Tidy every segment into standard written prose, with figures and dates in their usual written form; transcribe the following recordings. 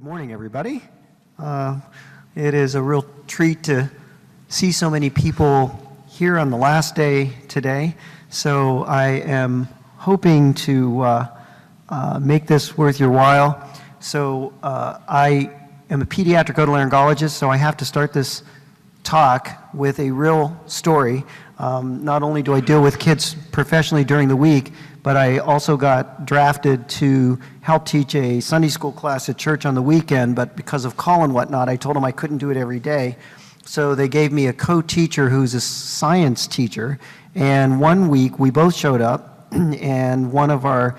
Good morning, everybody. It is a real treat to see so many people here on the last day today. So I am hoping to make this worth your while. So I am a pediatric otolaryngologist, so I have to start this talk with a real story. Not only do I deal with kids professionally during the week, but I also got drafted to help teach a Sunday school class at church on the weekend, but because of call and whatnot, I told them I couldn't do it every day. So they gave me a co-teacher who's a science teacher, and one week we both showed up, and one of our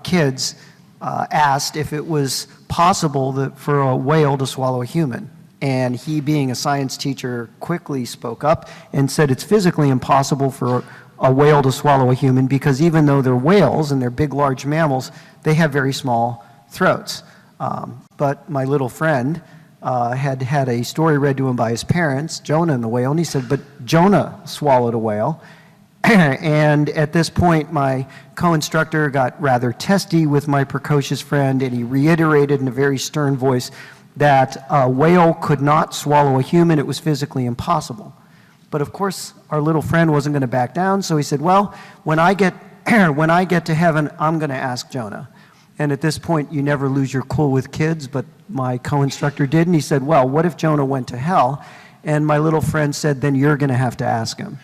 kids asked if it was possible for a whale to swallow a human. And he, being a science teacher, quickly spoke up and said it's physically impossible for a whale to swallow a human because even though they're whales and they're big, large mammals, they have very small throats. But my little friend had a story read to him by his parents, Jonah and the whale, and he said, but Jonah swallowed a whale. And at this point, my co-instructor got rather testy with my precocious friend, and he reiterated in a very stern voice that a whale could not swallow a human. It was physically impossible. But of course, our little friend wasn't going to back down, so he said, well, when I get to heaven, I'm going to ask Jonah. And at this point, you never lose your cool with kids, but my co-instructor did, and he said, well, what if Jonah went to hell? And my little friend said, then you're going to have to ask him.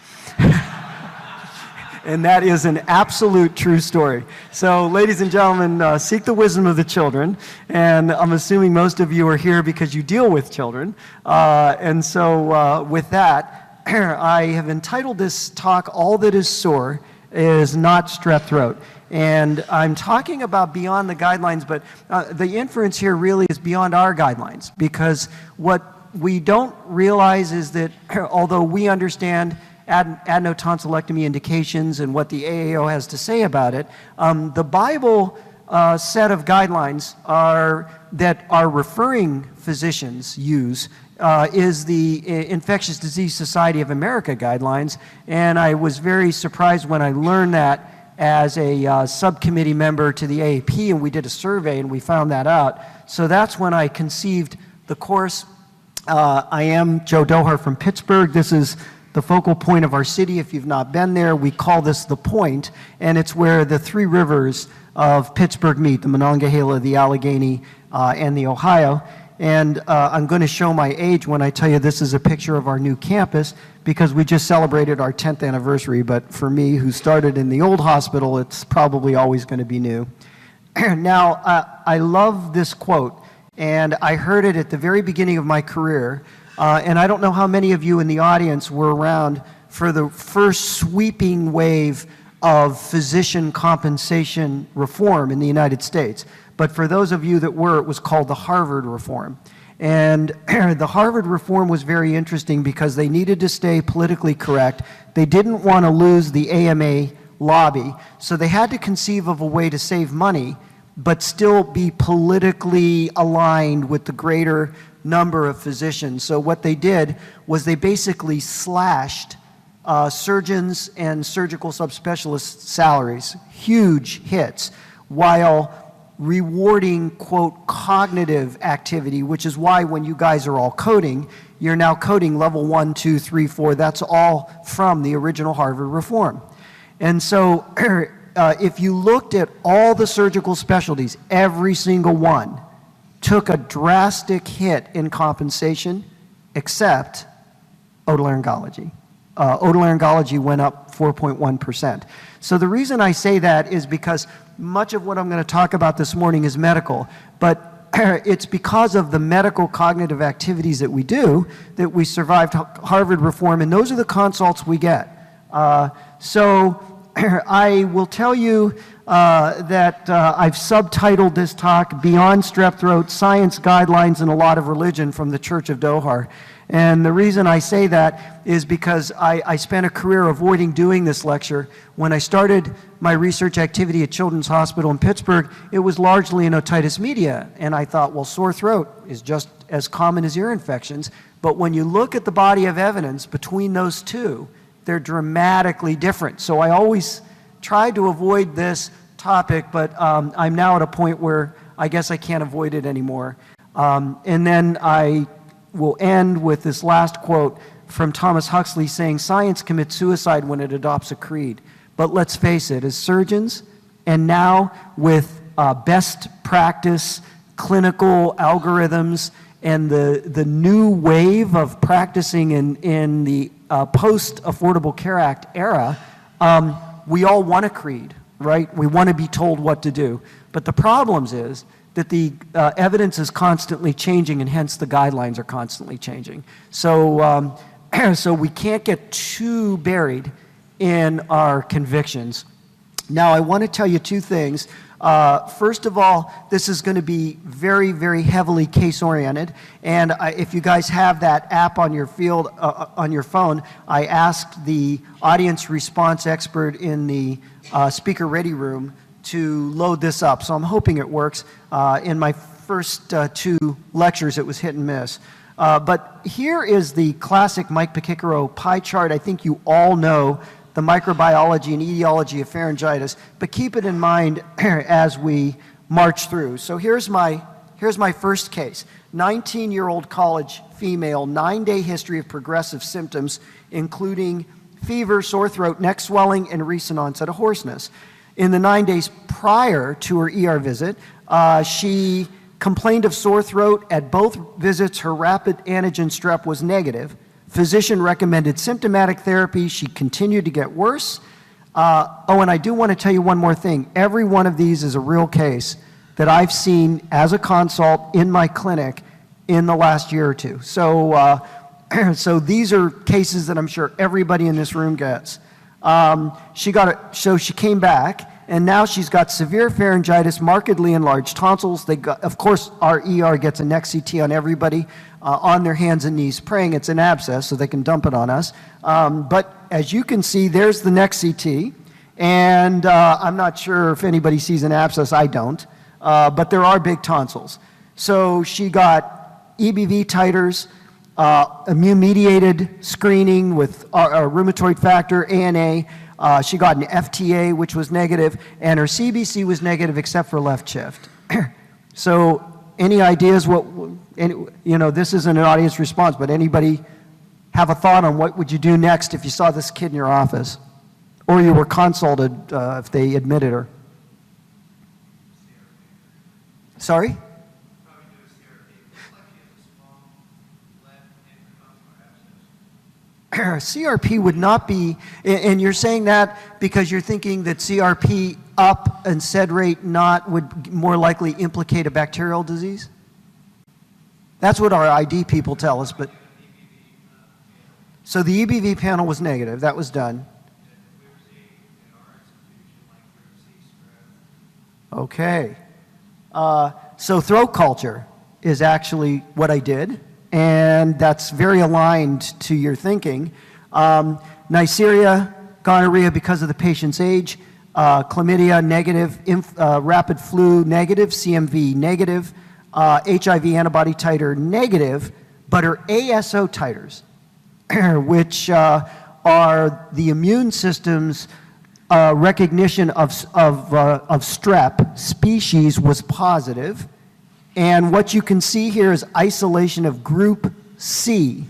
And that is an absolute true story. So, ladies and gentlemen, seek the wisdom of the children. And I'm assuming most of you are here because you deal with children. And so with that, I have entitled this talk, All That Is Sore Is Not Strep Throat. And I'm talking about beyond the guidelines, but the inference here really is beyond our guidelines. Because what we don't realize is that although we understand adenotonsillectomy indications and what the AAO has to say about it, the Bible set of guidelines that our referring physicians use is the Infectious Disease Society of America guidelines, and I was very surprised when I learned that as a subcommittee member to the AAP, and we did a survey and we found that out. So that's when I conceived the course. I am Joe Dohar from Pittsburgh. This is the focal point of our city. If you've not been there, we call this the Point, and it's where the three rivers of Pittsburgh meet, the Monongahela, the Allegheny, and the Ohio. And I'm going to show my age when I tell you this is a picture of our new campus because we just celebrated our 10th anniversary, but for me, who started in the old hospital, it's probably always going to be new. Now, I love this quote, and I heard it at the very beginning of my career. And I don't know how many of you in the audience were around for the first sweeping wave of physician compensation reform in the United States. But for those of you that were, it was called the Harvard Reform. And the Harvard Reform was very interesting because they needed to stay politically correct. They didn't want to lose the AMA lobby. So they had to conceive of a way to save money, but still be politically aligned with the greater number of physicians. So what they did was they basically slashed surgeons and surgical subspecialist salaries, huge hits, while rewarding, quote, cognitive activity, which is why when you guys are all coding, you're now coding level 1, 2, 3, 4. That's all from the original Harvard Reform. And so if you looked at all the surgical specialties, every single one took a drastic hit in compensation, except otolaryngology. Otolaryngology went up 4.1%. So the reason I say that is because much of what I'm going to talk about this morning is medical, but it's because of the medical cognitive activities that we do that we survived Harvard Reform, and those are the consults we get. So I will tell you that I've subtitled this talk, Beyond Strep Throat, Science, Guidelines, and a Lot of Religion from the Church of Dohar. And the reason I say that is because I spent a career avoiding doing this lecture. When I started my research activity at Children's Hospital in Pittsburgh, it was largely in otitis media. And I thought, well, sore throat is just as common as ear infections. But when you look at the body of evidence between those two, they're dramatically different. So I always tried to avoid this topic, but I'm now at a point where I guess I can't avoid it anymore. And then I will end with this last quote from Thomas Huxley saying, "Science commits suicide when it adopts a creed. But let's face it, as surgeons, and now with best practice, clinical algorithms, and the new wave of practicing in the post-Affordable Care Act era, we all want a creed, right? We want to be told what to do. But the problem is that the evidence is constantly changing, and hence the guidelines are constantly changing. So, so we can't get too buried in our convictions. Now, I want to tell you two things. First of all, this is going to be very, very heavily case-oriented, and if you guys have that app on your on your phone, I asked the audience response expert in the speaker ready room to load this up, so I'm hoping it works. In my first two lectures, it was hit and miss. But here is the classic Mike Picicaro pie chart. I think you all know the microbiology and etiology of pharyngitis, but keep it in mind as we march through. So here's my first case. 19-year-old college female, 9-day history of progressive symptoms, including fever, sore throat, neck swelling, and recent onset of hoarseness. In the 9 days prior to her ER visit, she complained of sore throat. At both visits, her rapid antigen strep was negative. Physician recommended symptomatic therapy. She continued to get worse. Oh, and I do want to tell you one more thing. Every one of these is a real case that I've seen as a consult in my clinic in the last year or two. So, so these are cases that I'm sure everybody in this room gets. So she came back, and now she's got severe pharyngitis, markedly enlarged tonsils. Of course, our ER gets a neck CT on everybody on their hands and knees, praying it's an abscess so they can dump it on us. But as you can see, there's the neck CT, and I'm not sure if anybody sees an abscess. I don't, but there are big tonsils. So she got EBV titers, immune-mediated screening with a rheumatoid factor, ANA. She got an FTA, which was negative, and her CBC was negative except for left shift. So any ideas this isn't an audience response, but anybody have a thought on what would you do next if you saw this kid in your office? Or you were consulted if they admitted her? Sorry? CRP would not be, and you're saying that because you're thinking that CRP up and sed rate not would more likely implicate a bacterial disease? That's what our ID people tell us, but so the EBV panel was negative, that was done. Okay. So throat culture is actually what I did, and that's very aligned to your thinking. Neisseria, gonorrhea because of the patient's age, chlamydia negative, rapid flu negative, CMV negative, HIV antibody titer negative, but her ASO titers, which are the immune system's recognition of strep species, was positive. And what you can see here is isolation of group C,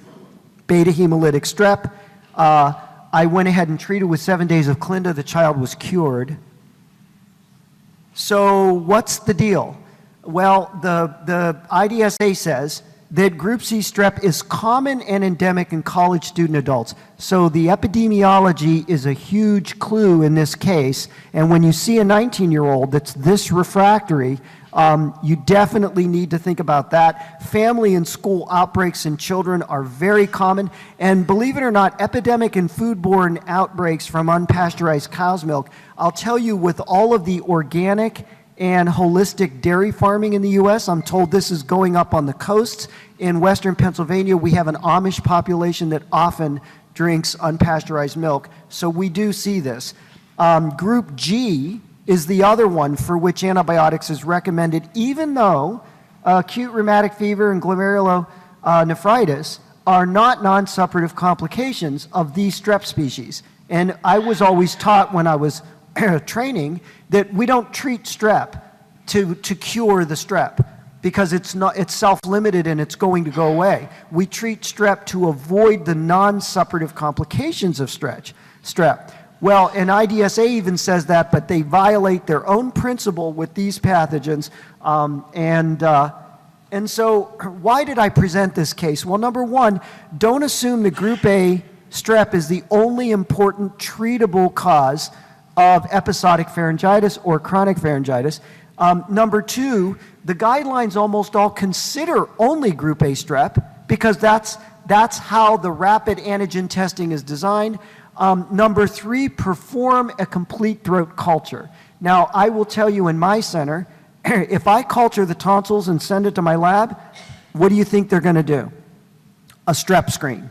beta hemolytic strep. I went ahead and treated with 7 days of Clinda. The child was cured. So what's the deal? Well, the IDSA says that group C strep is common and endemic in college student adults. So the epidemiology is a huge clue in this case. And when you see a 19-year-old that's this refractory, you definitely need to think about that. Family and school outbreaks in children are very common. And believe it or not, epidemic and foodborne outbreaks from unpasteurized cow's milk. I'll tell you, with all of the organic and holistic dairy farming in the U.S., I'm told this is going up on the coasts. In western Pennsylvania, we have an Amish population that often drinks unpasteurized milk. So we do see this. Group G is the other one for which antibiotics is recommended, even though acute rheumatic fever and glomerulonephritis are not non-suppurative complications of these strep species. And I was always taught when I was training that we don't treat strep to cure the strep. because it's self-limited and it's going to go away. We treat strep to avoid the non-suppurative complications of strep. Well, and IDSA even says that, but they violate their own principle with these pathogens. And so why did I present this case? Well, number one, don't assume the group A strep is the only important treatable cause of episodic pharyngitis or chronic pharyngitis. Number two, the guidelines almost all consider only group A strep because that's how the rapid antigen testing is designed. Number three, perform a complete throat culture. Now, I will tell you in my center, if I culture the tonsils and send it to my lab, what do you think they're going to do? A strep screen.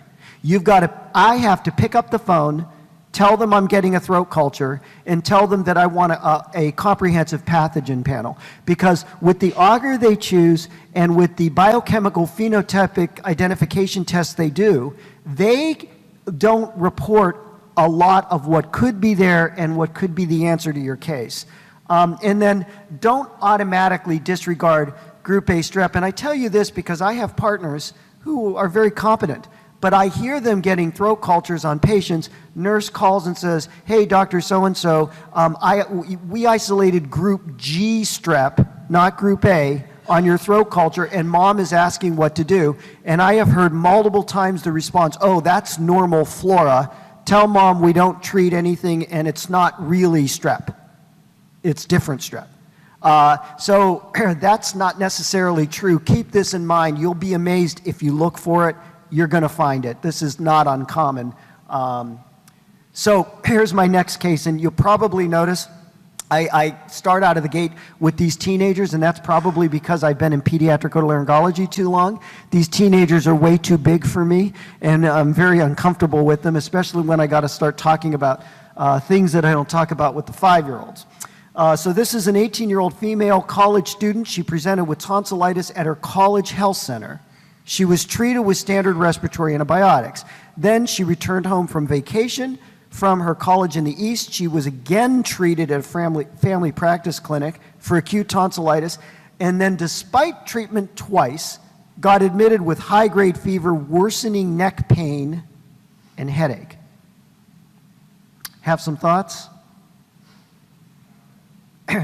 I have to pick up the phone, tell them I'm getting a throat culture, and tell them that I want a comprehensive pathogen panel. Because with the auger they choose and with the biochemical phenotypic identification tests they do, they don't report a lot of what could be there and what could be the answer to your case. And then don't automatically disregard group A strep. And I tell you this because I have partners who are very competent, but I hear them getting throat cultures on patients. Nurse calls and says, hey, Dr. So-and-so, we isolated group G strep, not group A, on your throat culture, and mom is asking what to do. And I have heard multiple times the response, oh, that's normal flora. Tell mom we don't treat anything and it's not really strep. It's different strep. So that's not necessarily true. Keep this in mind. You'll be amazed if you look for it. You're going to find it. This is not uncommon. So here's my next case, and you'll probably notice I start out of the gate with these teenagers, and that's probably because I've been in pediatric otolaryngology too long. These teenagers are way too big for me, and I'm very uncomfortable with them, especially when I got to start talking about things that I don't talk about with the 5-year-olds. So this is an 18-year-old female college student. She presented with tonsillitis at her college health center. She was treated with standard respiratory antibiotics. Then she returned home from vacation from her college in the East. She was again treated at a family practice clinic for acute tonsillitis, and then despite treatment twice, got admitted with high-grade fever, worsening neck pain, and headache. Have some thoughts?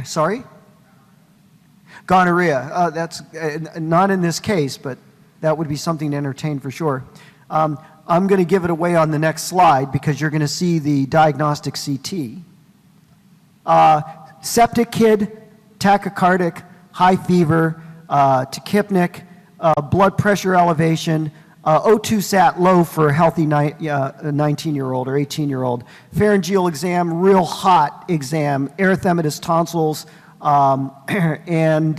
Sorry? Gonorrhea. That's not in this case, but that would be something to entertain for sure. I'm going to give it away on the next slide because you're going to see the diagnostic CT. Septic kid, tachycardic, high fever, tachypnic, blood pressure elevation, O2 sat low for a healthy 19-year-old or 18-year-old. Pharyngeal exam, real hot exam, erythematous tonsils, and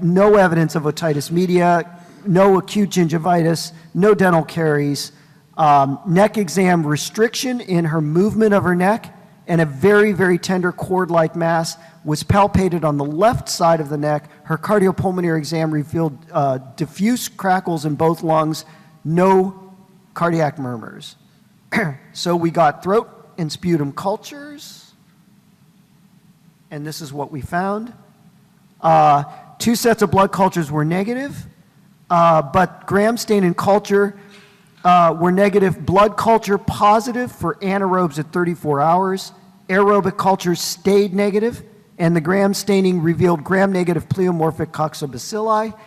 no evidence of otitis media, no acute gingivitis, no dental caries, neck exam restriction in her movement of her neck, and a very, very tender cord-like mass was palpated on the left side of the neck. Her cardiopulmonary exam revealed diffuse crackles in both lungs, no cardiac murmurs. So we got throat and sputum cultures, and this is what we found. 2 sets of blood cultures were negative, but gram stain and culture were negative. Blood culture positive for anaerobes at 34 hours. Aerobic culture stayed negative, and the gram staining revealed gram-negative pleomorphic coccobacilli.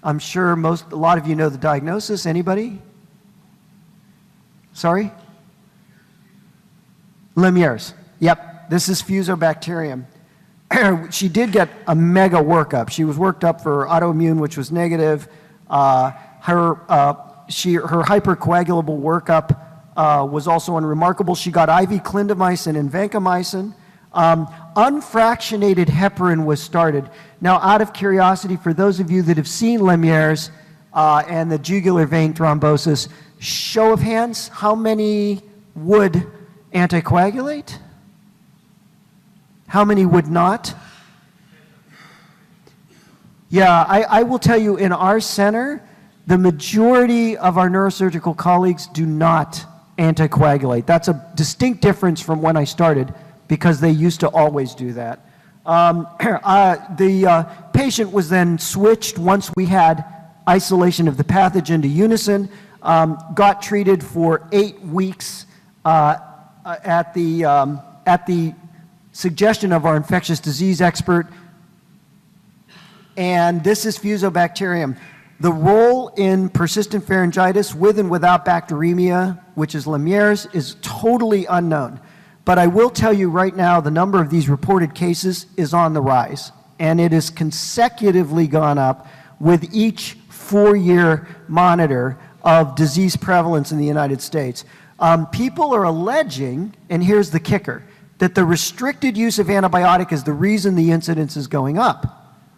I'm sure a lot of you know the diagnosis. Anybody? Sorry? Lemierre's. Yep, this is Fusobacterium. She did get a mega workup. She was worked up for autoimmune, which was negative. Her hypercoagulable workup was also unremarkable. She got IV clindamycin and vancomycin. Unfractionated heparin was started. Now, out of curiosity, for those of you that have seen Lemierre's and the jugular vein thrombosis, show of hands, how many would anticoagulate? How many would not? Yeah, I will tell you, in our center, the majority of our neurosurgical colleagues do not anticoagulate. That's a distinct difference from when I started because they used to always do that. The patient was then switched once we had isolation of the pathogen to Unison, got treated for 8 weeks at the suggestion of our infectious disease expert. And this is Fusobacterium. The role in persistent pharyngitis with and without bacteremia, which is Lemierre's, is totally unknown. But I will tell you right now, the number of these reported cases is on the rise. And it has consecutively gone up with each 4-year monitor of disease prevalence in the United States. People are alleging, and here's the kicker, that the restricted use of antibiotic is the reason the incidence is going up.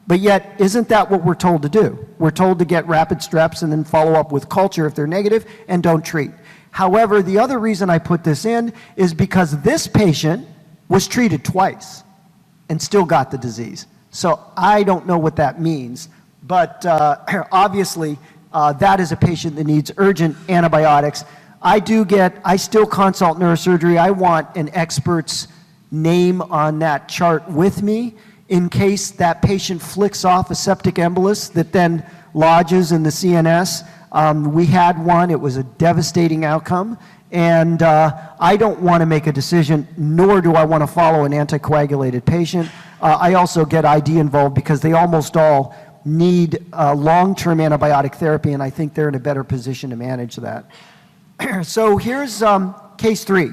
But yet, isn't that what we're told to do? We're told to get rapid streps and then follow up with culture if they're negative and don't treat. However, the other reason I put this in is because this patient was treated twice and still got the disease. So I don't know what that means, but obviously that is a patient that needs urgent antibiotics. I still consult neurosurgery. I want an expert's name on that chart with me in case that patient flicks off a septic embolus that then lodges in the CNS. We had one, it was a devastating outcome, and I don't want to make a decision, nor do I want to follow an anticoagulated patient. I also get ID involved because they almost all need long-term antibiotic therapy, and I think they're in a better position to manage that. So here's case 3.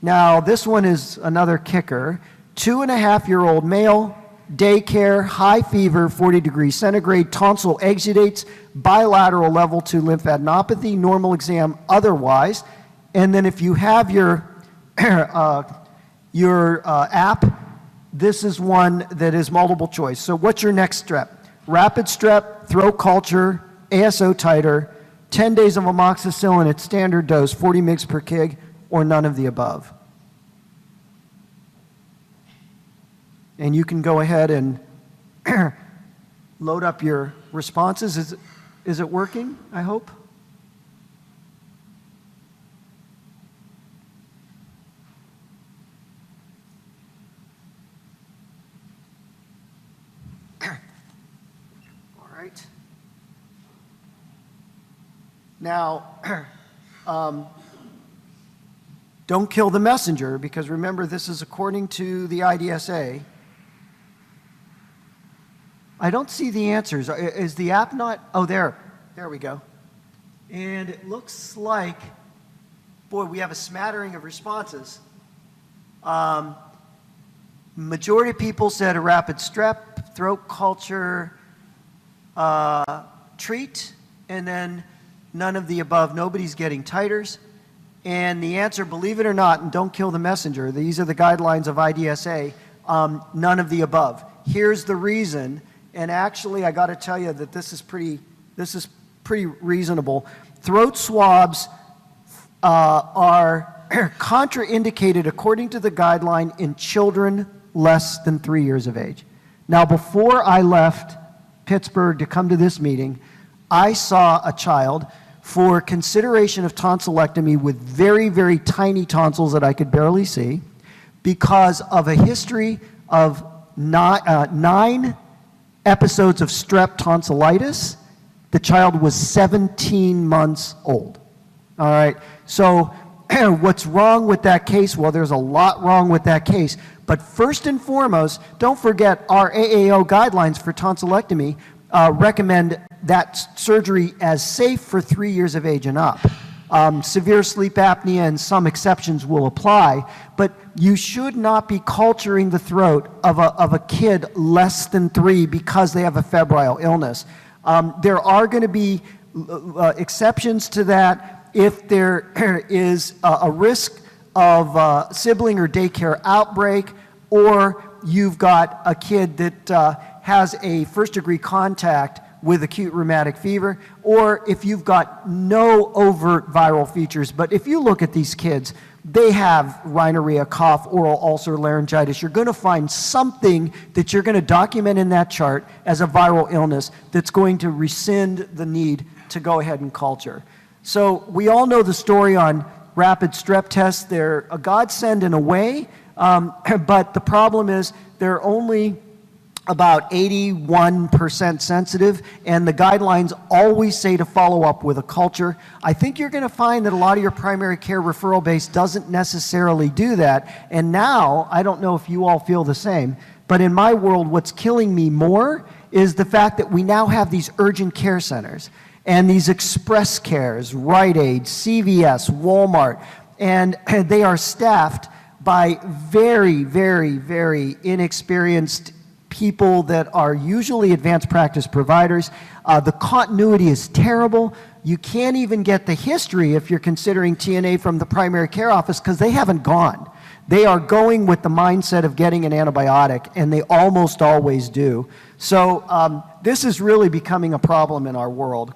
Now this one is another kicker. 2.5-year-old male, daycare, high fever, 40 degrees centigrade, tonsil exudates, bilateral level 2 lymphadenopathy, normal exam otherwise. And then if you have your app, this is one that is multiple choice. So what's your next strep? Rapid strep, throat culture, ASO titer, 10 days of amoxicillin at standard dose, 40 mg per kg, or none of the above. And you can go ahead and load up your responses. Is it working, I hope? All right. Now, don't kill the messenger, because remember, this is according to the IDSA. I don't see the answers. Is the app not? Oh, there we go. And it looks like, boy, we have a smattering of responses. Majority of people said a rapid strep, throat culture, treat, and then none of the above. Nobody's getting titers. And the answer, believe it or not, and don't kill the messenger, these are the guidelines of IDSA, none of the above. Here's the reason. And actually, I got to tell you that this is pretty reasonable. Throat swabs are contraindicated according to the guideline in children less than 3 years of age. Now, before I left Pittsburgh to come to this meeting, I saw a child for consideration of tonsillectomy with very, very tiny tonsils that I could barely see because of a history of 9 episodes of strep tonsillitis. The child was 17 months old. All right, so what's wrong with that case? Well, there's a lot wrong with that case. But first and foremost, don't forget our AAO guidelines for tonsillectomy recommend that surgery as safe for 3 years of age and up. Severe sleep apnea and some exceptions will apply, but you should not be culturing the throat of a kid less than 3 because they have a febrile illness. There are going to be exceptions to that if there is a risk of sibling or daycare outbreak, or you've got a kid that has a first-degree contact with acute rheumatic fever, or if you've got no overt viral features. But if you look at these kids, they have rhinorrhea, cough, oral ulcer, laryngitis. You're going to find something that you're going to document in that chart as a viral illness that's going to rescind the need to go ahead and culture. So we all know the story on rapid strep tests. They're a godsend in a way. But the problem is they're only about 81% sensitive, and the guidelines always say to follow up with a culture. I think you're going to find that a lot of your primary care referral base doesn't necessarily do that. And now, I don't know if you all feel the same, but in my world, what's killing me more is the fact that we now have these urgent care centers and these express cares, Rite Aid, CVS, Walmart, and they are staffed by very, very, very inexperienced people that are usually advanced practice providers. The continuity is terrible. You can't even get the history if you're considering TNA from the primary care office because they haven't gone. They are going with the mindset of getting an antibiotic, and they almost always do. So this is really becoming a problem in our world.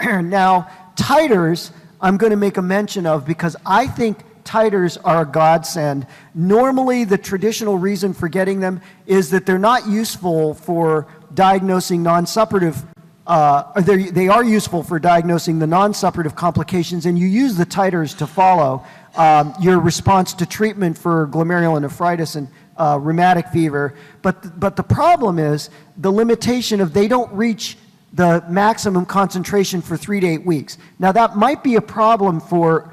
Now, titers, I'm going to make a mention of because I think titers are a godsend. Normally, the traditional reason for getting them is that they're not useful for diagnosing non-suppurative, they are useful for diagnosing the non-suppurative complications, and you use the titers to follow your response to treatment for glomerulonephritis and rheumatic fever. But the problem is the limitation of they don't reach the maximum concentration for 3 to 8 weeks. Now, that might be a problem for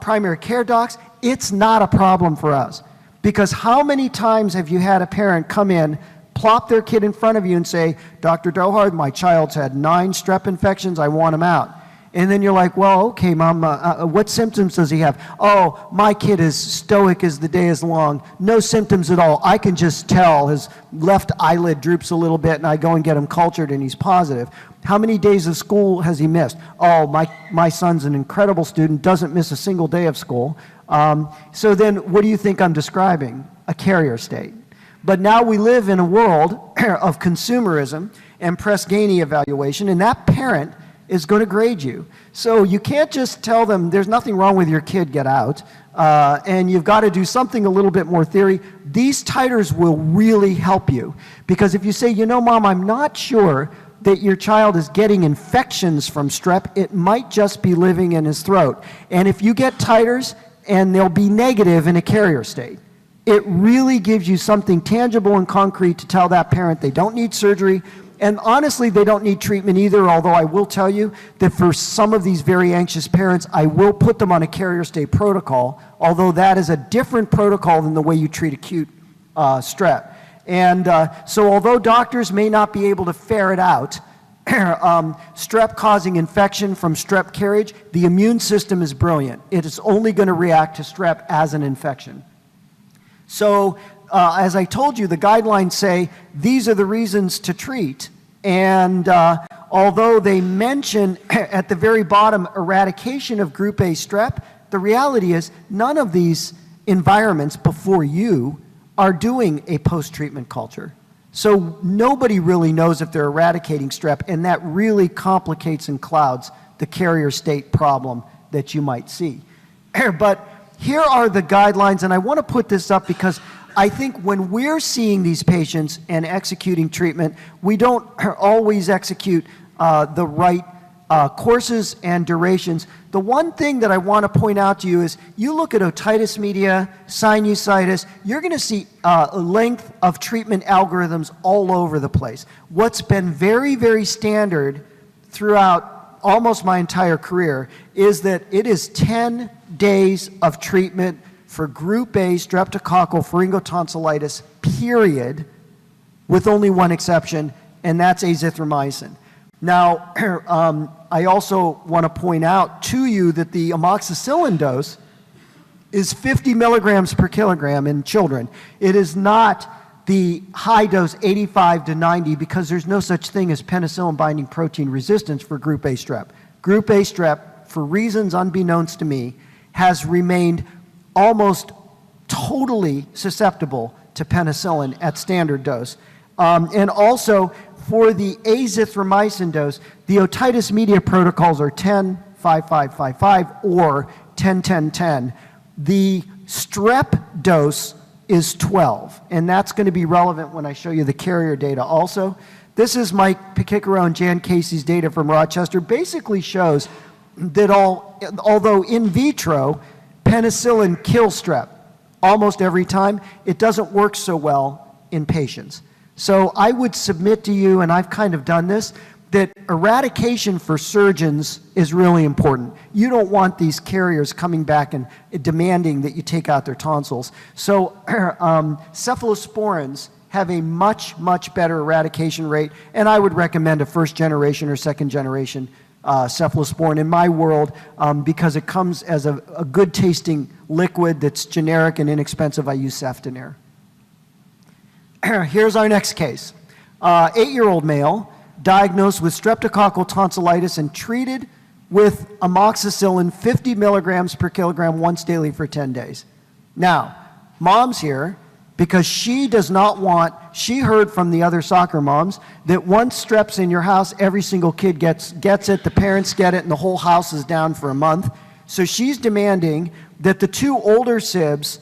primary care docs. It's not a problem for us, because how many times have you had a parent come in, plop their kid in front of you and say, Dr. Dohard, my child's had 9 strep infections, I want him out. And then you're like, well, okay, Mom, what symptoms does he have? Oh, my kid is stoic as the day is long. No symptoms at all. I can just tell his left eyelid droops a little bit, and I go and get him cultured, and he's positive. How many days of school has he missed? Oh, my son's an incredible student, doesn't miss a single day of school. So then what do you think I'm describing? A carrier state. But now we live in a world of consumerism and Press-Ganey evaluation, and that parent is going to grade you. So you can't just tell them there's nothing wrong with your kid, get out. And you've got to do something a little bit more theory. These titers will really help you. Because if you say, you know, Mom, I'm not sure that your child is getting infections from strep, it might just be living in his throat. And if you get titers and they'll be negative in a carrier state, it really gives you something tangible and concrete to tell that parent they don't need surgery. And honestly, they don't need treatment either, although I will tell you that for some of these very anxious parents, I will put them on a carrier state protocol, although that is a different protocol than the way you treat acute strep. And so although doctors may not be able to ferret out strep causing infection from strep carriage, the immune system is brilliant. It is only going to react to strep as an infection. So as I told you, the guidelines say these are the reasons to treat. And although they mention at the very bottom eradication of group A strep, the reality is none of these environments before you are doing a post-treatment culture. So nobody really knows if they're eradicating strep, and that really complicates and clouds the carrier state problem that you might see. But here are the guidelines, and I want to put this up because I think when we're seeing these patients and executing treatment, we don't always execute the right courses and durations. The one thing that I want to point out to you is you look at otitis media, sinusitis, you're going to see length of treatment algorithms all over the place. What's been very, very standard throughout almost my entire career is that it is 10 days of treatment for group A streptococcal pharyngotonsillitis, period, with only one exception, and that's azithromycin. Now, I also want to point out to you that the amoxicillin dose is 50 milligrams per kilogram in children. It is not the high dose 85 to 90 because there's no such thing as penicillin binding protein resistance for group A strep. Group A strep, for reasons unbeknownst to me, has remained almost totally susceptible to penicillin at standard dose. And also, for the azithromycin dose, the otitis media protocols are 10, 5, 5, 5, 5, or 10, 10, 10. The strep dose is 12, and that's going to be relevant when I show you the carrier data also. This is Mike Picicaro and Jan Casey's data from Rochester. Basically shows that although in vitro, penicillin kills strep, almost every time. It doesn't work so well in patients. So I would submit to you, and I've kind of done this, that eradication for surgeons is really important. You don't want these carriers coming back and demanding that you take out their tonsils. So cephalosporins have a much, much better eradication rate, and I would recommend a first generation or second generation cephalosporin in my world because it comes as a good tasting liquid that's generic and inexpensive. I use Ceftonir. Here's our next case. 8-year-old male diagnosed with streptococcal tonsillitis and treated with amoxicillin 50 milligrams per kilogram once daily for 10 days. Now, mom's here because she does not want, she heard from the other soccer moms that once strep's in your house, every single kid gets it, the parents get it, and the whole house is down for a month. So she's demanding that the 2 older sibs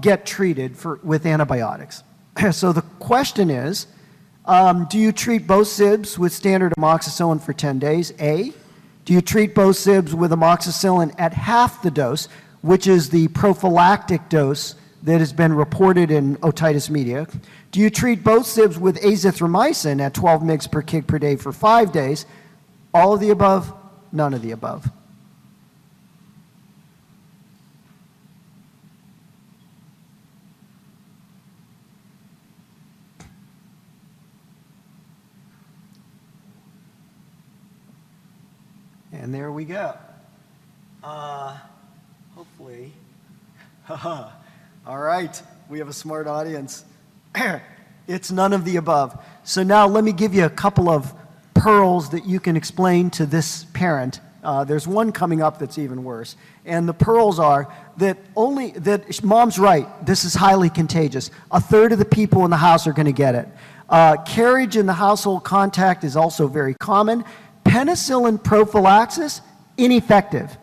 get treated with antibiotics. So the question is, do you treat both sibs with standard amoxicillin for 10 days? A. Do you treat both sibs with amoxicillin at half the dose, which is the prophylactic dose that has been reported in otitis media? Do you treat both sibs with azithromycin at 12 mg per kg per day for 5 days? All of the above? None of the above. And there we go. Hopefully. All right, we have a smart audience. It's none of the above. So now let me give you a couple of pearls that you can explain to this parent. There's one coming up that's even worse. And the pearls are that mom's right, this is highly contagious. 1/3 of the people in the house are going to get it. Carriage in the household contact is also very common. Penicillin prophylaxis, ineffective.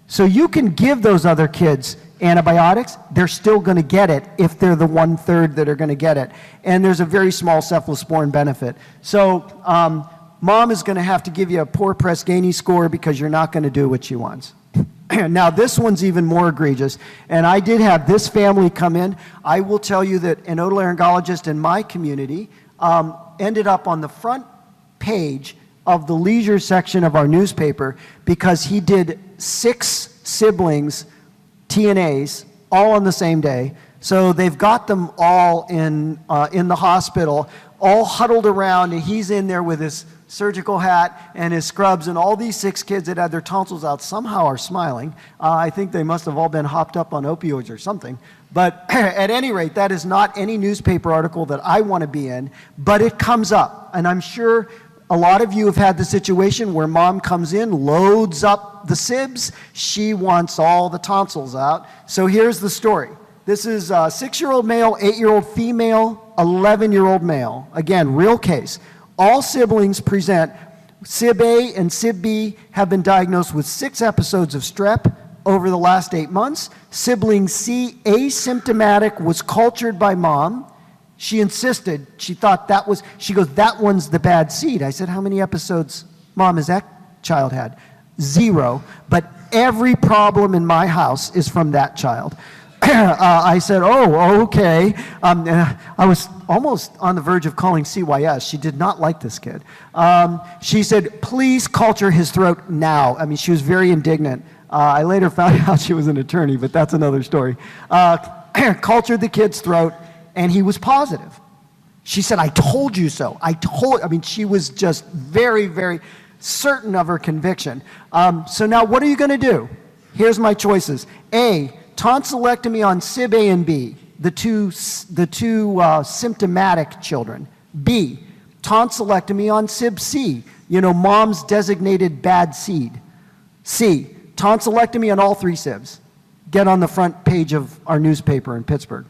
So you can give those other kids antibiotics, they're still going to get it if they're the 1/3 that are going to get it. And there's a very small cephalosporin benefit. So mom is going to have to give you a poor Press-Ganey score because you're not going to do what she wants. Now this one's even more egregious, and I did have this family come in. I will tell you that an otolaryngologist in my community ended up on the front page of the leisure section of our newspaper because he did 6 siblings TNAs all on the same day. So they've got them all in the hospital, all huddled around, and he's in there with his surgical hat and his scrubs, and all these 6 kids that had their tonsils out somehow are smiling. I think they must have all been hopped up on opioids or something. But at any rate, that is not any newspaper article that I want to be in, but it comes up, and I'm sure a lot of you have had the situation where mom comes in, loads up the sibs, she wants all the tonsils out. So here's the story. This is a 6-year-old male, 8-year-old female, 11-year-old male. Again, real case. All siblings present. Sib A and Sib B have been diagnosed with 6 episodes of strep over the last 8 months. Sibling C, asymptomatic, was cultured by mom. She insisted, she thought she goes, that one's the bad seed. I said, how many episodes, Mom, has that child had? 0, but every problem in my house is from that child. I said, oh, okay. I was almost on the verge of calling CYS. She did not like this kid. She said, please culture his throat now. I mean, she was very indignant. I later found out she was an attorney, but that's another story. Cultured the kid's throat, and he was positive. She said, I told you so. I mean, she was just very, very certain of her conviction. So now what are you going to do? Here's my choices. A, tonsillectomy on Sib A and B, the two symptomatic children. B, tonsillectomy on Sib C, mom's designated bad seed. C, tonsillectomy on all 3 sibs. Get on the front page of our newspaper in Pittsburgh.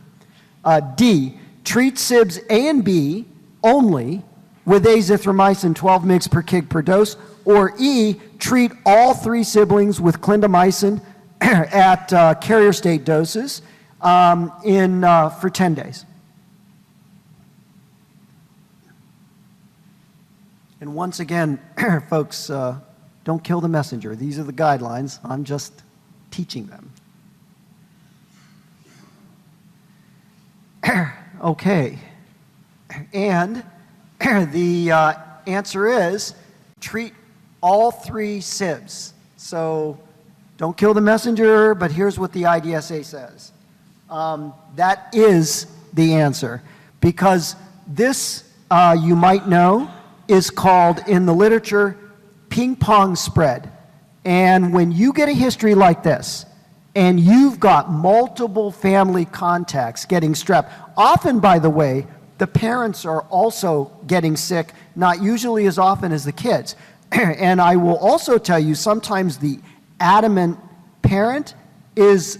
D, treat sibs A and B only with azithromycin 12 mg per kg per dose. Or E, treat all 3 siblings with clindamycin at carrier state doses for 10 days. And once again, folks, don't kill the messenger. These are the guidelines. I'm just teaching them. Okay. And the answer is treat all 3 SIBs. So don't kill the messenger, but here's what the IDSA says. That is the answer, because this, you might know, is called in the literature ping pong spread. And when you get a history like this, and you've got multiple family contacts getting strep, often, by the way, the parents are also getting sick, not usually as often as the kids. And I will also tell you, sometimes the adamant parent is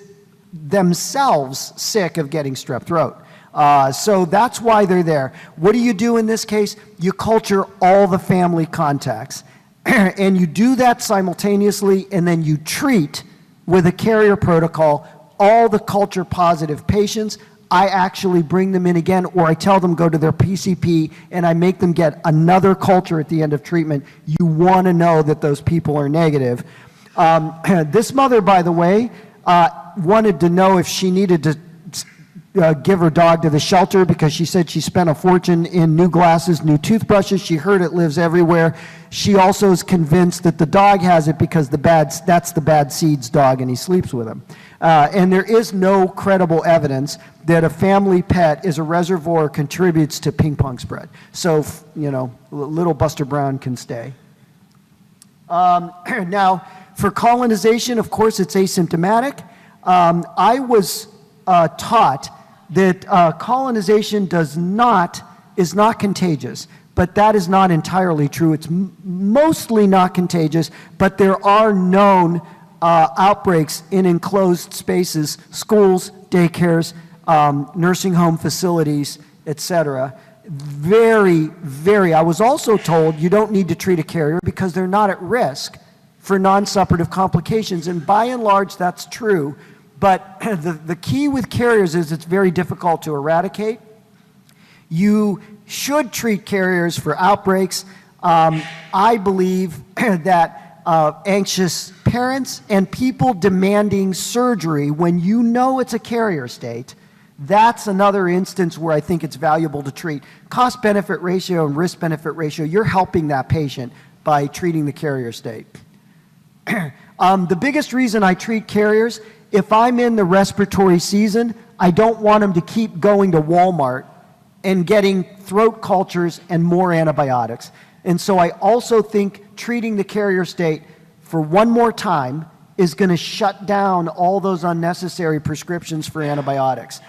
themselves sick of getting strep throat. So that's why they're there. What do you do in this case? You culture all the family contacts. And you do that simultaneously, and then you treat with a carrier protocol all the culture positive patients. I actually bring them in again, or I tell them go to their PCP, and I make them get another culture at the end of treatment. You want to know that those people are negative. This mother, by the way, wanted to know if she needed to give her dog to the shelter, because she said she spent a fortune in new glasses, new toothbrushes. She heard it lives everywhere. She also is convinced that the dog has it because that's the bad seeds dog, and he sleeps with him. And there is no credible evidence that a family pet is a reservoir or contributes to ping pong spread. So, you know, little Buster Brown can stay. Now, for colonization, of course, it's asymptomatic. I was taught that colonization is not contagious, but that is not entirely true. It's mostly not contagious, but there are known outbreaks in enclosed spaces, schools, daycares, nursing home facilities, etc. I was also told you don't need to treat a carrier because they're not at risk for non-suppurative complications, and by and large that's true. But the key with carriers is it's very difficult to eradicate. You should treat carriers for outbreaks. I believe that anxious parents and people demanding surgery when you know it's a carrier state, that's another instance where I think it's valuable to treat. Cost-benefit ratio and risk-benefit ratio, you're helping that patient by treating the carrier state. The biggest reason I treat carriers, if I'm in the respiratory season, I don't want them to keep going to Walmart and getting throat cultures and more antibiotics. And so I also think treating the carrier state for one more time is going to shut down all those unnecessary prescriptions for antibiotics.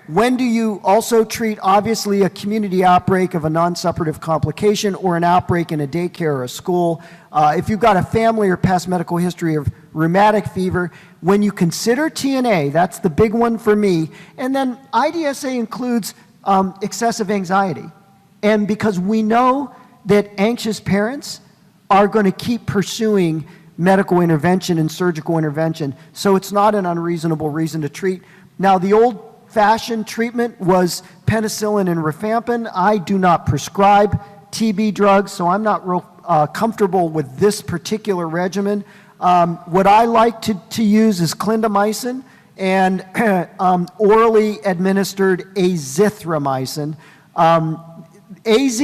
When do you also treat, obviously, a community outbreak of a non-suppurative complication or an outbreak in a daycare or a school? If you've got a family or past medical history of rheumatic fever, when you consider TNA, that's the big one for me, and then IDSA includes excessive anxiety. And because we know that anxious parents are going to keep pursuing medical intervention and surgical intervention, so it's not an unreasonable reason to treat. Now, the old-fashioned treatment was penicillin and rifampin. I do not prescribe TB drugs, so I'm not real comfortable with this particular regimen. What I like to use is clindamycin and orally administered azithromycin. AZ,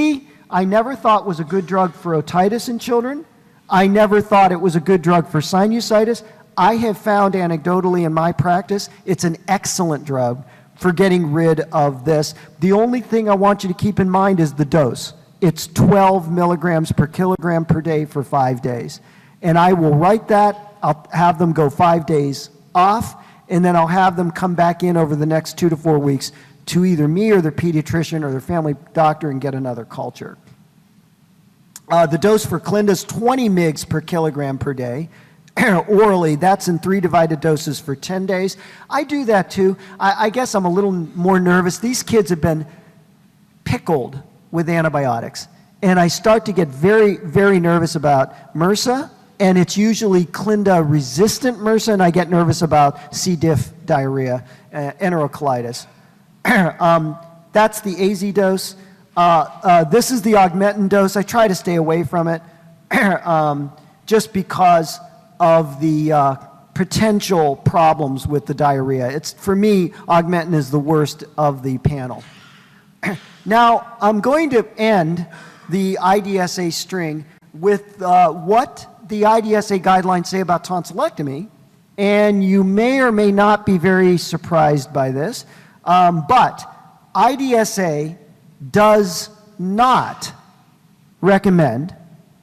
I never thought was a good drug for otitis in children. I never thought it was a good drug for sinusitis. I have found anecdotally in my practice, it's an excellent drug for getting rid of this. The only thing I want you to keep in mind is the dose. It's 12 milligrams per kilogram per day for 5 days. And I will write that, I'll have them go 5 days off, and then I'll have them come back in over the next 2 to 4 weeks to either me or their pediatrician or their family doctor and get another culture. The dose for Clinda is 20 mg per kilogram per day. Orally, that's in 3 divided doses for 10 days. I do that too. I guess I'm a little more nervous. These kids have been pickled with antibiotics. And I start to get very, very nervous about MRSA, and it's usually Clinda-resistant MRSA, and I get nervous about C. diff diarrhea, enterocolitis. That's the AZ dose. This is the Augmentin dose. I try to stay away from it just because of the potential problems with the diarrhea. It's, for me, Augmentin is the worst of the panel. Now, I'm going to end the IDSA string with what the IDSA guidelines say about tonsillectomy, and you may or may not be very surprised by this, but IDSA does not recommend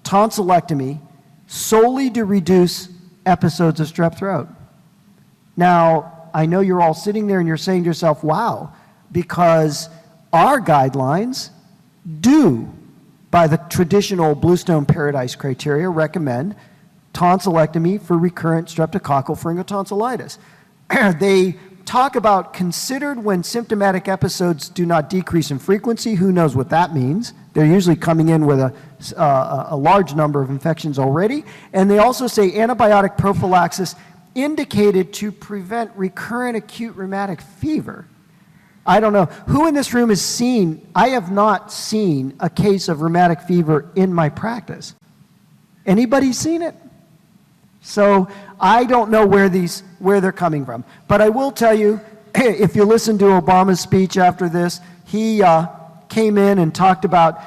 tonsillectomy solely to reduce episodes of strep throat. Now, I know you're all sitting there and you're saying to yourself, wow, because our guidelines do, by the traditional Bluestone Paradise criteria, recommend tonsillectomy for recurrent streptococcal pharyngotonsillitis. They talk about considered when symptomatic episodes do not decrease in frequency. Who knows what that means? They're usually coming in with a large number of infections already. And they also say antibiotic prophylaxis indicated to prevent recurrent acute rheumatic fever. I don't know. Who in this room has seen, I have not seen a case of rheumatic fever in my practice. Anybody seen it? So I don't know where they're coming from. But I will tell you, if you listen to Obama's speech after this, he came in and talked about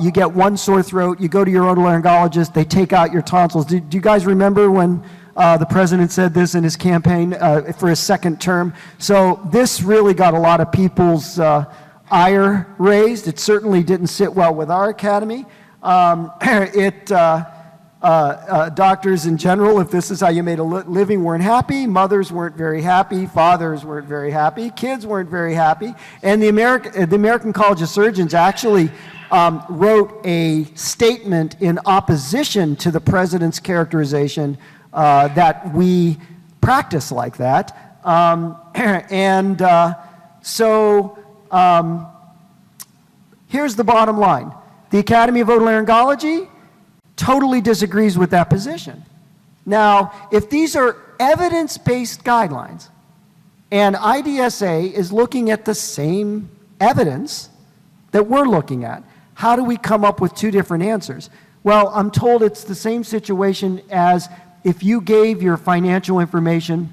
you get one sore throat, you go to your otolaryngologist, they take out your tonsils. Do you guys remember when the president said this in his campaign for his second term? So this really got a lot of people's ire raised. It certainly didn't sit well with our academy. Doctors in general, if this is how you made a living, weren't happy. Mothers weren't very happy. Fathers weren't very happy. Kids weren't very happy. And the American College of Surgeons actually wrote a statement in opposition to the president's characterization that we practice like that. Here's the bottom line. The Academy of Otolaryngology totally disagrees with that position. Now, if these are evidence-based guidelines, and IDSA is looking at the same evidence that we're looking at, how do we come up with two different answers? Well, I'm told it's the same situation as if you gave your financial information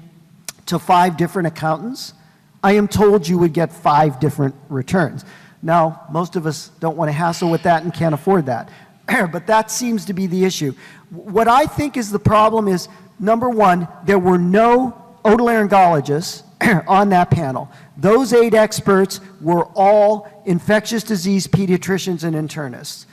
to 5 different accountants. I am told you would get 5 different returns. Now, most of us don't want to hassle with that and can't afford that. But that seems to be the issue. What I think is the problem is, number one, there were no otolaryngologists on that panel. Those 8 experts were all infectious disease pediatricians and internists.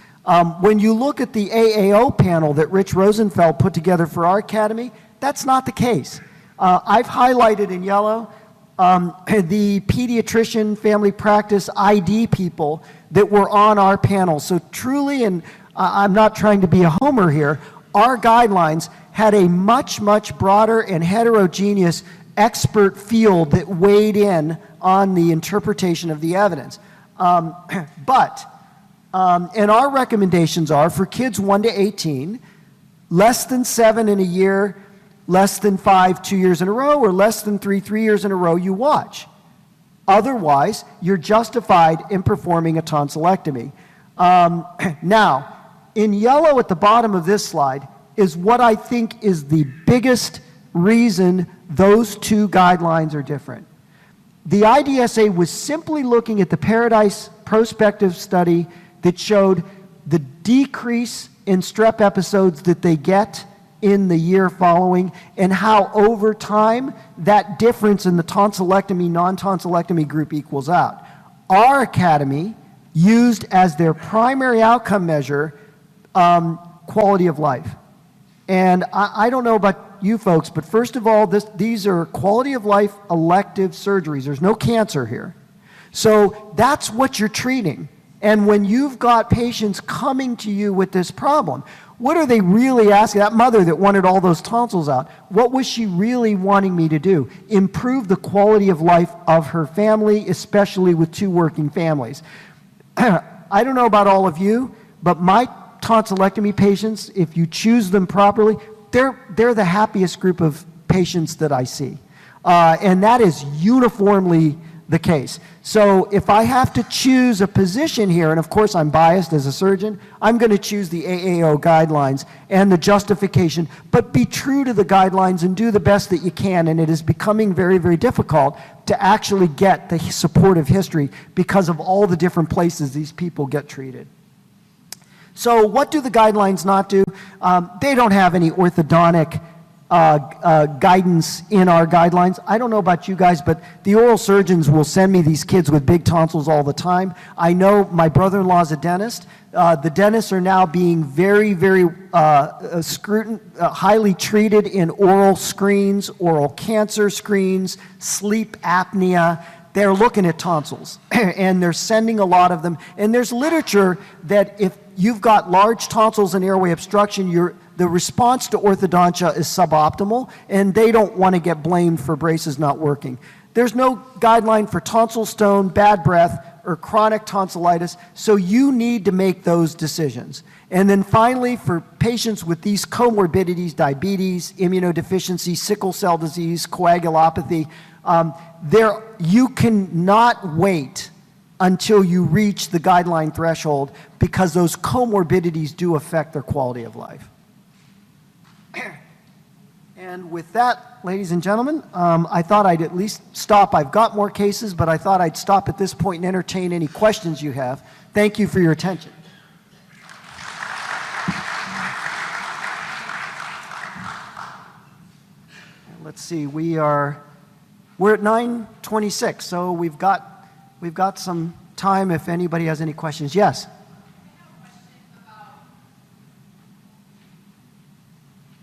When you look at the AAO panel that Rich Rosenfeld put together for our academy, that's not the case. I've highlighted in yellow the pediatrician family practice ID people that were on our panel. So truly, and I'm not trying to be a homer here, our guidelines had a much, much broader and heterogeneous expert field that weighed in on the interpretation of the evidence. And our recommendations are for kids 1 to 18, less than 7 in a year, less than 5 2 years in a row, or less than 3 years in a row, you watch. Otherwise, you're justified in performing a tonsillectomy. Now, in yellow at the bottom of this slide is what I think is the biggest reason those two guidelines are different. The IDSA was simply looking at the Paradise prospective study that showed the decrease in strep episodes that they get in the year following, and how over time that difference in the tonsillectomy, non-tonsillectomy group equals out. Our academy used as their primary outcome measure quality of life. And I don't know about you folks, but first of all, these are quality of life elective surgeries. There's no cancer here. So that's what you're treating. And when you've got patients coming to you with this problem, what are they really asking? That mother that wanted all those tonsils out, what was she really wanting me to do? Improve the quality of life of her family, especially with 2 working families. I don't know about all of you, but my tonsillectomy patients, if you choose them properly, they're the happiest group of patients that I see. And that is uniformly the case. So if I have to choose a position here, and of course I'm biased as a surgeon, I'm going to choose the AAO guidelines and the justification, but be true to the guidelines and do the best that you can, and it is becoming very, very difficult to actually get the supportive history because of all the different places these people get treated. So what do the guidelines not do? They don't have any orthodontic guidance in our guidelines. I don't know about you guys, but the oral surgeons will send me these kids with big tonsils all the time. I know my brother-in-law is a dentist. The dentists are now being very, very highly treated in oral screens, oral cancer screens, sleep apnea. They're looking at tonsils, and they're sending a lot of them. And there's literature that if you've got large tonsils and airway obstruction, the response to orthodontia is suboptimal, and they don't want to get blamed for braces not working. There's no guideline for tonsil stone, bad breath, or chronic tonsillitis, so you need to make those decisions. And then finally, for patients with these comorbidities, diabetes, immunodeficiency, sickle cell disease, coagulopathy, you cannot wait until you reach the guideline threshold because those comorbidities do affect their quality of life. And with that, ladies and gentlemen, I thought I'd at least stop. I've got more cases, but I thought I'd stop at this point and entertain any questions you have. Thank you for your attention. Let's see, we're at 9:26, so we've got some time if anybody has any questions. Yes?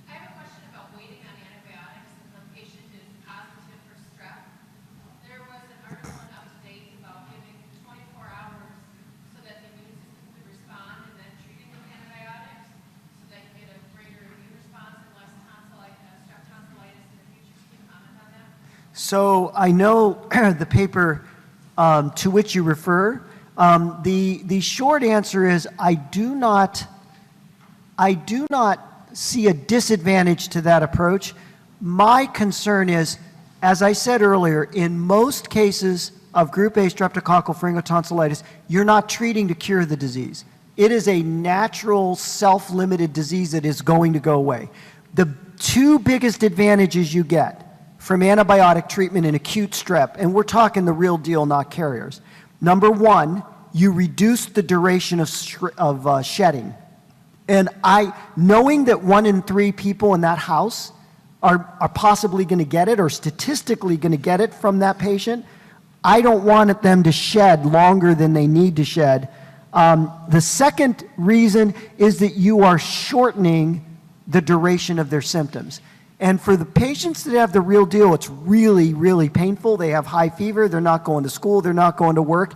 I have a question about waiting on antibiotics if the patient is positive for strep. There was an article in Up to Date about giving 24 hours so that the immune system could respond and then treating with antibiotics so that you get a greater immune response and less strep tonsillitis in the future. Can you comment on that? So I know the paper to which you refer. The short answer is I do not see a disadvantage to that approach. My concern is, as I said earlier, in most cases of group A streptococcal pharyngotonsillitis, you're not treating to cure the disease. It is a natural, self-limited disease that is going to go away. The two biggest advantages you get from antibiotic treatment in acute strep, and we're talking the real deal, not carriers. Number one, you reduce the duration of shedding. And knowing that 1 in 3 people in that house are possibly going to get it or statistically going to get it from that patient, I don't want them to shed longer than they need to shed. The second reason is that you are shortening the duration of their symptoms. And for the patients that have the real deal, it's really, really painful. They have high fever, they're not going to school, they're not going to work.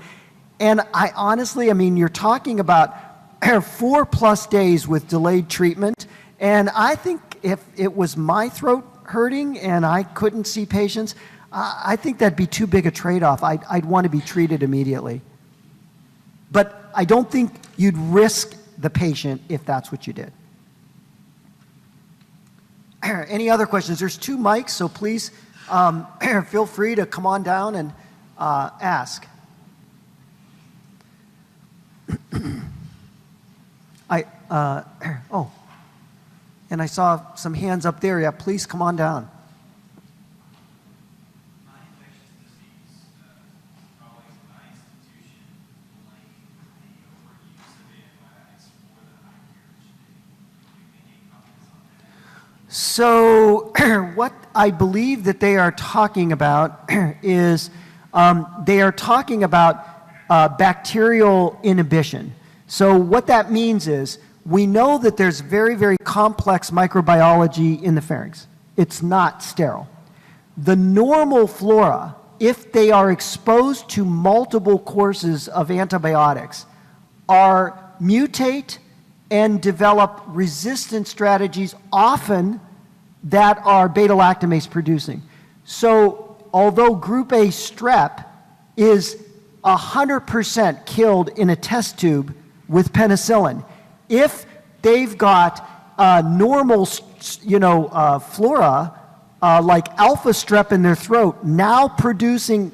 And I mean, you're talking about 4+ days with delayed treatment. And I think if it was my throat hurting and I couldn't see patients, I think that'd be too big a trade-off. I'd want to be treated immediately. But I don't think you'd risk the patient if that's what you did. Any other questions? There's 2 mics, so please feel free to come on down and ask. And I saw some hands up there. Yeah, please come on down. So what I believe that they are talking about is they are talking about bacterial inhibition. So what that means is we know that there's very, very complex microbiology in the pharynx. It's not sterile. The normal flora, if they are exposed to multiple courses of antibiotics, mutate and develop resistant strategies, often that are beta-lactamase producing. So although group A strep is 100% killed in a test tube with penicillin, if they've got normal flora like alpha strep in their throat now producing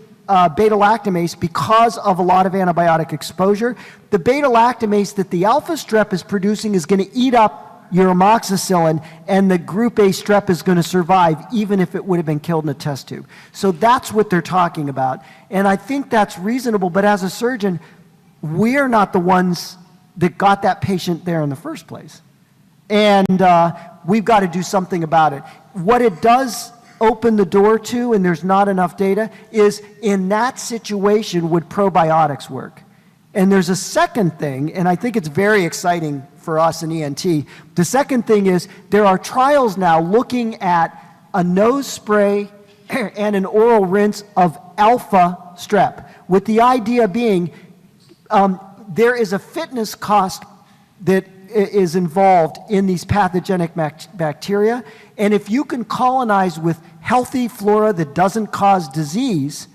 beta-lactamase because of a lot of antibiotic exposure. The beta-lactamase that the alpha strep is producing is going to eat up your amoxicillin, and the group A strep is going to survive even if it would have been killed in a test tube. So that's what they're talking about. And I think that's reasonable, but as a surgeon, we're not the ones that got that patient there in the first place. And we've got to do something about it. What it does open the door to, and there's not enough data, is in that situation would probiotics work? And there's a second thing, and I think it's very exciting for us in ENT. The second thing is there are trials now looking at a nose spray and an oral rinse of alpha strep, with the idea being there is a fitness cost that is involved in these pathogenic bacteria, and if you can colonize with healthy flora that doesn't cause disease,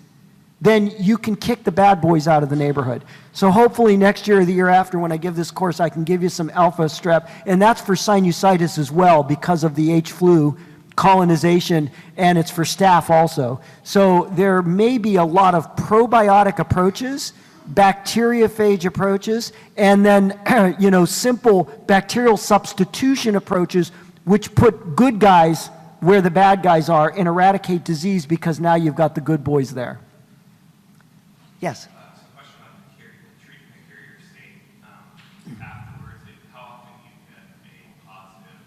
then you can kick the bad boys out of the neighborhood. So hopefully next year or the year after, when I give this course, I can give you some alpha strep, and that's for sinusitis as well because of the H flu colonization, and it's for staph also. So there may be a lot of probiotic approaches, bacteriophage approaches, and then simple bacterial substitution approaches, which put good guys where the bad guys are and eradicate disease because now you've got the good boys there. Yes? So a question on treating the carrier state afterwards. How often do you get a positive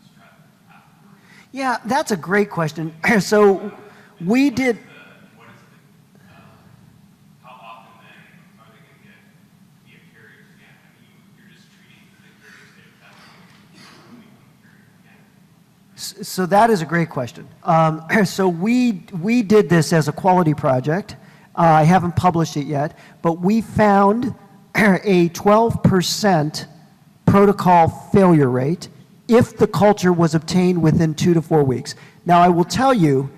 strep afterwards? Yeah, that's a great question. So we did... How often then are they going to be a carrier again? I mean, you're just treating the carrier state without becoming a carrier again. So that is a great question. So we did this as a quality project. I haven't published it yet, but we found a 12% protocol failure rate if the culture was obtained within 2 to 4 weeks. Now, I will tell you,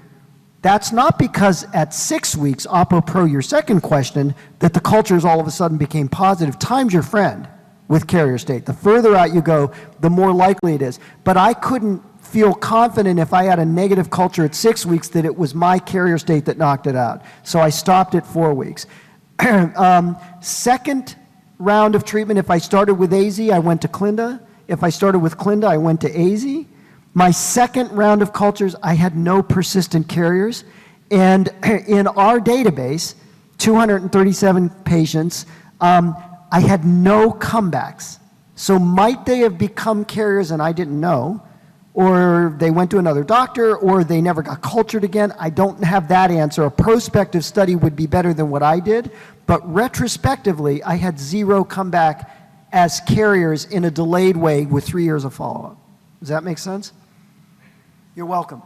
that's not because at 6 weeks, ApoPro, your second question, that the cultures all of a sudden became positive. Time's your friend with carrier state. The further out you go, the more likely it is. But I couldn't feel confident if I had a negative culture at 6 weeks that it was my carrier state that knocked it out. So I stopped at 4 weeks. Second round of treatment, if I started with AZ, I went to Clinda. If I started with Clinda, I went to AZ. My second round of cultures, I had no persistent carriers. And in our database, 237 patients, I had no comebacks. So might they have become carriers and I didn't know, or they went to another doctor, or they never got cultured again? I don't have that answer. A prospective study would be better than what I did, but retrospectively, I had 0 comeback as carriers in a delayed way with 3 years of follow-up. Does that make sense? You're welcome.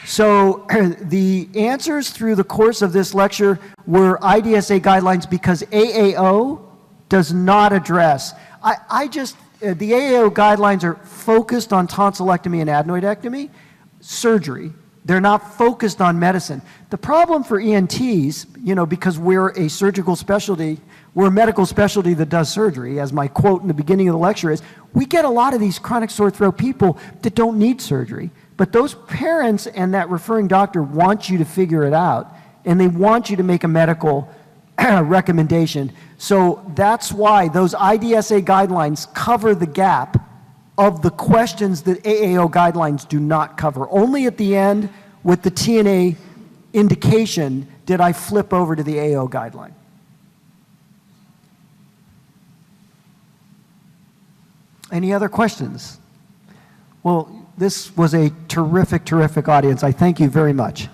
So the answers through the course of this lecture were IDSA guidelines because AAO does not address. The AAO guidelines are focused on tonsillectomy and adenoidectomy, surgery. They're not focused on medicine. The problem for ENTs, because we're a surgical specialty, we're a medical specialty that does surgery, as my quote in the beginning of the lecture is, we get a lot of these chronic sore throat people that don't need surgery. But those parents and that referring doctor want you to figure it out, and they want you to make a medical recommendation. So that's why those IDSA guidelines cover the gap of the questions that AAO guidelines do not cover. Only at the end, with the TNA indication, did I flip over to the AAO guideline. Any other questions? Well, this was a terrific, terrific audience. I thank you very much.